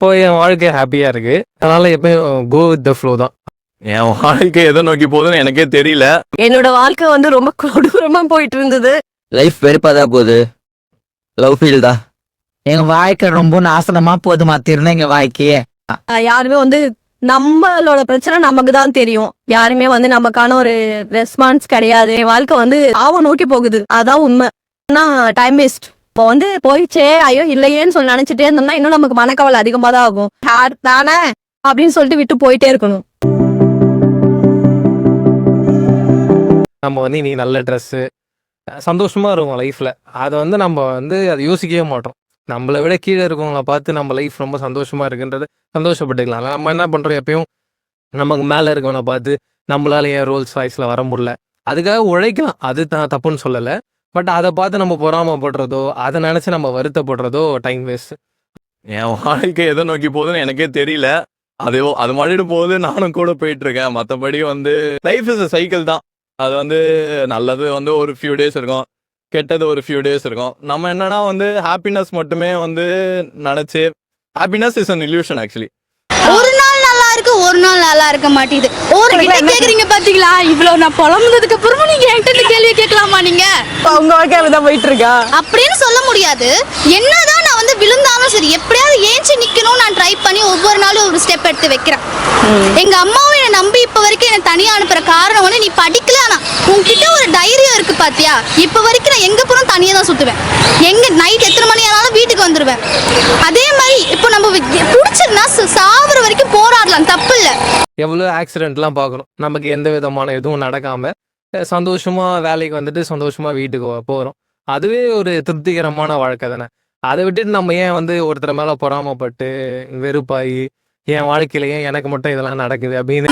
இப்போ என் வாழ்க்கை ஹாப்பியா இருக்கு. அதனால எப்பயும் கோ வித் த ஃப்ளோ தான். என் வாழ்க்கை எதை நோக்கி போகுதுன்னு எனக்கே தெரியல. என்னோட வாழ்க்கை வந்து ரொம்ப கொடூரமா போயிட்டு இருந்தது. லைஃப் வெறுப்பாதான் போகுது. லவ் ஃபீல் தான். எங்க வாழ்க்கை ரொம்ப நாசனமா போது மாத்திருந்தேன் எங்க வாழ்க்கையே. யாருமே வந்து நம்மளோட பிரச்சனை நமக்கு தான் தெரியும். யாருமே வந்து நமக்கான ஒரு ரெஸ்பான்ஸ் கிடையாது. என் வாழ்க்கை வந்து ஆவ நோக்கி போகுது. அதான் உண்மை. Time waste. இப்போ வந்து போயிச்சே ஐயோ இல்லையேன்னு சொல்லி நினைச்சிட்டே இருந்தோம்னா இன்னும் நமக்கு மனக்கவலை அதிகமா தான் ஆகும். யார் தானே அப்படின்னு சொல்லிட்டு விட்டு போயிட்டே இருக்கணும். நம்ம வந்து நீ நல்ல ட்ரெஸ்ஸு சந்தோஷமா இருக்கும் லைஃப்ல. அதை வந்து நம்ம வந்து அதை யோசிக்கவே மாட்டோம். நம்மளை விட கீழே இருக்கவங்கள பார்த்து நம்ம லைஃப் ரொம்ப சந்தோஷமா இருக்குன்றது சந்தோஷப்பட்டுக்கலாம். நம்ம என்ன பண்றோம், எப்பயும் நமக்கு மேல இருக்கவனை பார்த்து நம்மளால ஏன் ரோல்ஸ் ராய்ஸ்ல வர முடியல, அதுக்காக உழைக்கலாம், அது தப்புன்னு சொல்லலை. பட் அதை பார்த்து நம்ம பொறாமப்படுறதோ அதை நினைச்சு நம்ம வருத்தப்படுறதோ டைம் வேஸ்ட். என் வாழ்க்கை எதை நோக்கி போகுதுன்னு எனக்கே தெரியல. அது மாட்டிட்டு போகுது, நானும் கூட போயிட்டு இருக்கேன். மற்றபடி வந்து லைஃப் இஸ் அ சைக்கிள் தான். அது வந்து நல்லது வந்து ஒரு ஃபியூ டேஸ் இருக்கும், கெட்டது ஒரு ஃபியூ டேஸ் இருக்கும். நம்ம என்னன்னா வந்து ஹாப்பினஸ் மட்டுமே வந்து நினைச்சு, happiness is an illusion actually. ஒரு நாள் நல்லா இருக்கு, ஒரு நாள் நல்லா இருக்க மாட்டேங்குது. ஒரு கிட்ட கேக்குறீங்க பாத்தீங்களா, இவ்வளவு நான் புலம்புனதுக்கு அப்புறமும் நீங்க என்கிட்ட கேள்வி கேட்கலாமா? நீங்க உங்க வாழ்க்கை அப்படிதான் போயிட்டு இருக்கா அப்படின்னு சொல்ல முடியாது. என்னதான் நான் வந்து விழுந்தாலும் சரி எப்படியாவது ஏஞ்சி நிக்கணும் நான் ட்ரை பண்ணி ஒவ்வொரு நாளும் ஒரு ஸ்டெப் எடுத்து வைக்கிறேன். எங்க அம்மாவும் என்னை நம்பி இப்ப வரைக்கும் என்னை தனியா அனுப்புற காரணம் வந்து நீ படிக்கல, ஆனா உன்கிட்ட ஒரு தைரியம் இருக்கு பாத்தியா. இப்ப வரைக்கும் நான் எங்க போறோம் தனியா தான் சுத்துவேன். எங்க நைட் எத்தனை மணி ஆனாலும் வீட்டுக்கு வந்துருவேன். அதே மாதிரி இப்போ நம்ம பிடிச்சிருந்தா சாவர வரைக்கும் போராடலாம், தப்பு இல்ல. எவ்வளோ ஆக்சிடென்ட்லாம் பார்க்கணும், நமக்கு எந்த விதமான எதுவும் நடக்காம சந்தோஷமா வேலைக்கு வந்துட்டு சந்தோஷமா வீட்டுக்கு போகிறோம். அதுவே ஒரு திருப்திகரமான வாழ்க்கை தானே. அதை விட்டுட்டு நம்ம ஏன் வந்து ஒருத்தர் மேலே பொறாமப்பட்டு வெறுப்பாகி என் வாழ்க்கையில ஏன் எனக்கு மட்டும் இதெல்லாம் நடக்குது அப்படின்னு.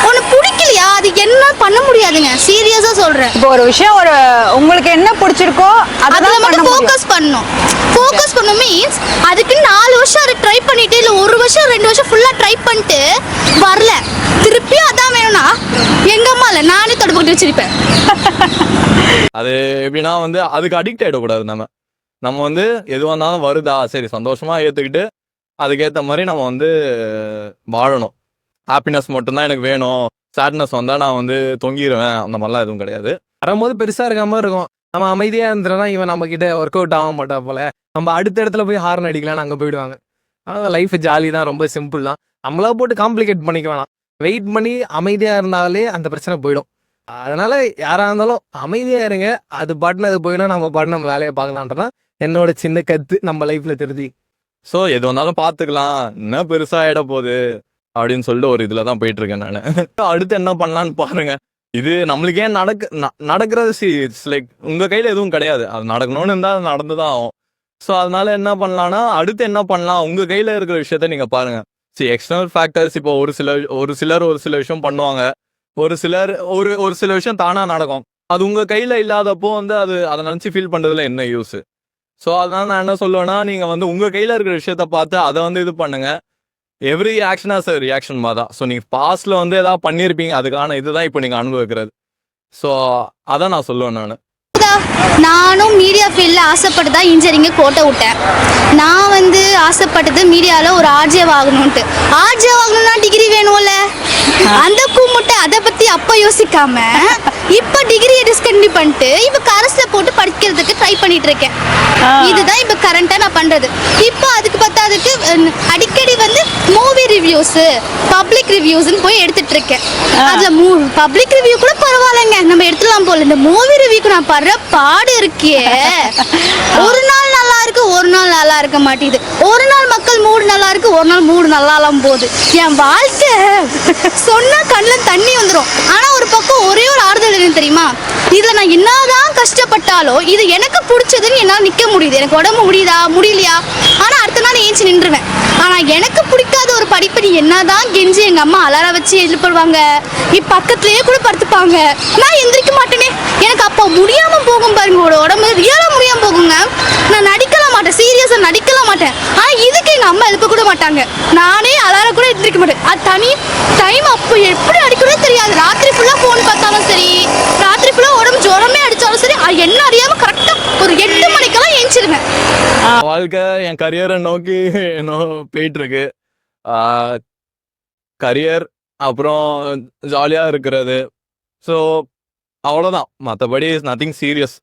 உனக்கு பிடிக்கலையா, அது என்ன பண்ண முடியாதுங்க. சீரியஸா சொல்றேன். இப்போ ஒரு விஷயம், ஒரு உங்களுக்கு என்ன பிடிச்சிருக்கோ அதுல மட்டும் ஃபோக்கஸ் பண்ணணும். ஃபோக்கஸ் பண்ணணும் மீன்ஸ் அதுக்கு 4 வருஷம் அதை ட்ரை பண்ணிட்டு இல்ல 1 வருஷம் 2 வருஷம் ஃபுல்லா ட்ரை பண்ணிட்டு வரல, திருப்பி அதான் வேணும்னா எங்க அம்மா இல்ல நானே தொடப்பட்டு வச்சிருப்பேன். அது எப்படின்னா வந்து அதுக்கு அடிக்ட் ஆகிடக்கூடாது. நம்ம வந்து எதுவாக இருந்தாலும் வருதா சரி சந்தோஷமா ஏற்றுக்கிட்டு அதுக்கேற்ற மாதிரி நம்ம வந்து வாழணும். ஹாப்பினஸ் மட்டும்தான் எனக்கு வேணும், சேட்னஸ் வந்தால் நான் வந்து தொங்கிடுவேன், அந்த மாதிரிலாம் எதுவும் கிடையாது. வரும்போது பெருசாக இருக்க மாதிரி இருக்கும். நம்ம அமைதியாக இருந்தோம்னா இவன் நம்ம கிட்ட ஒர்க் அவுட் ஆக மாட்டா போல, நம்ம அடுத்த இடத்துல போய் ஹார்ன் அடிக்கலான்னு அங்கே போயிடுவாங்க. ஆனால் லைஃப் ஜாலி தான், ரொம்ப சிம்பிள் தான். நம்மளா போட்டு காம்ப்ளிகேட் பண்ணிக்க வேணாம். வெயிட் பண்ணி அமைதியாக இருந்தாலே அந்த பிரச்சனை போயிடும். அதனால யாராக இருந்தாலும் அமைதியாக இருங்க. அது பாட்டுன்னு அது போயிடும், நம்ம பாட்டு நம்ம வேலையை பார்க்கலான்றதான் என்னோட சின்ன கருத்து நம்ம லைஃப்ல திருதி. ஸோ எது வந்தாலும் பார்த்துக்கலாம், என்ன பெருசாகிட போகுது அப்படின்னு சொல்லிட்டு ஒரு இதில் தான் போயிட்டு இருக்கேன் நான். அடுத்து என்ன பண்ணலான்னு பாருங்க. இது நம்மளுக்கே நடக்கிறது இட்ஸ் லைக் உங்கள் கையில் எதுவும் கிடையாது. அது நடக்கணும்னு இருந்தால் அது நடந்து தான் ஆகும். ஸோ அதனால என்ன பண்ணலான்னா அடுத்து என்ன பண்ணலாம், உங்கள் கையில் இருக்கிற விஷயத்த நீங்கள் பாருங்கள். எக்ஸ்டர்னல் ஃபேக்டர்ஸ் இப்போ ஒரு சிலர் ஒரு சில விஷயம் பண்ணுவாங்க, ஒரு சில விஷயம் தானாக நடக்கும். அது உங்கள் கையில் இல்லாதப்போ வந்து அதை நினச்சி ஃபீல் பண்ணுறதுல என்ன யூஸ்? ஸோ அதனால நான் என்ன சொல்லுவேன்னா, நீங்கள் வந்து உங்கள் கையில் இருக்கிற விஷயத்த பார்த்து அதை வந்து இது பண்ணுங்க. Every action as a reaction மாதிரி தான். ஸோ நீங்கள் பாஸ்ட்ல வந்து ஏதாவது பண்ணியிருப்பீங்க, அதுக்கான இதுதான் இப்போ நீங்கள் அனுபவிக்கிறது. ஸோ அதான் நான் சொல்லுவேன். நானும் மீடியா ஃபீல்டில் ஆசைப்பட்டு தான் இன்ஜினியரிங்கை கோட்டை விட்டேன். நான் வந்து ஆசைப்பட்டது மீடியாவில் ஒரு ஆர்ஜே ஆகணும்ட்டு. ஆர்ஜே ஆகணும்னா டிகிரி வேணும்ல, அந்த கூமுட்டை அதை பற்றி அப்போ யோசிக்காம இப்போ டிகிரியை டிஸ்கண்டினியூ பண்ணிட்டு இப்போ கரஸில் போட்டு படிக்கிறதுக்கு ட்ரை பண்ணிட்டு இருக்கேன். இதுதான் இப்போ கரண்ட்டாக நான் பண்ணுறது. இப்போ அதுக்கு பத்தாதுக்கு அடிக்கடி வந்து மூவி ரிவ்யூஸு பப்ளிக் ரிவ்யூஸ்ன்னு போய் எடுத்துட்டு இருக்கேன். அதில் பப்ளிக் ரிவ்யூ கூட பரவாயில்லைங்க, நம்ம எடுத்துலாம் போல. இந்த மூவி ரிவ்யூக்கு நான் படுற பாடு இருக்கே, ஒரு நாள் நல்லா இருக்கு, ஒரு நாள் நல்லா இருக்க மாட்டேங்குது. ஒரு நாள் மக்கள் மூடு நல்லா இருக்கு, ஒரு நாள் மூடு நல்லா இல்லாம போகுது. என் வாழ்க்கை சொன்னா கண்ணில் தண்ணி வந்துடும். ஆனா ஒரு பக்கம் ஒரே ஒரு ஆறுதல் என்ன தெரியுமா, இதுல நான் என்னதான் கஷ்டப்பட்டாலும் இது எனக்கு பிடிச்சதுன்னு என்னால் நிக்க முடியுது. எனக்கு உடம்பு முடியலையா, ஆனா அடுத்த நாள் ஏஞ்சி நின்றுவேன். ஆனா எனக்கு பிடிக்காத ஒரு படிப்பு நீ என்னதான் கெஞ்சி எங்க அம்மா அலார வச்சு எழுப்புவாங்க, பக்கத்துலயே கூட படுத்துப்பாங்க, நான் எந்திரிக்க மாட்டேனே. எனக்கு அப்போ முடியாம போகும் பாருங்க, உடம்பு ரியலா முடியாம போகுங்க. நான் நடிக்கலாம் மாட்டேன், சீரியஸா நடிக்கலாம் மாட்டேன். ஆனா இதுக்கு எங்க அம்மா எழுப்ப கூட மாட்டாங்க, நானே அலார கூட எந்திரிக்க மாட்டேன். அது தனி டைம். அப்போ எப்படி அடிக்கவே தெரியாது. ராத்திரி ஃபுல்லா போன் பார்த்தாலும் சரி, ராத்திரி ஃபுல்லா உடம்பு ஜுரமே அடிச்சாலும் சரி, என்ன அறியாம கரெக்டா ஒரு 8 மணிக்கெல்லாம் ஏஞ்சிருவேன். வாழ்க்கை என் கரியரை நோக்கி போயிட்டு இருக்கு. கரியர் அப்புறம் ஜாலியா இருக்கிறது. ஸோ அவ்வளோதான், மற்றபடி நத்திங் சீரியஸ்.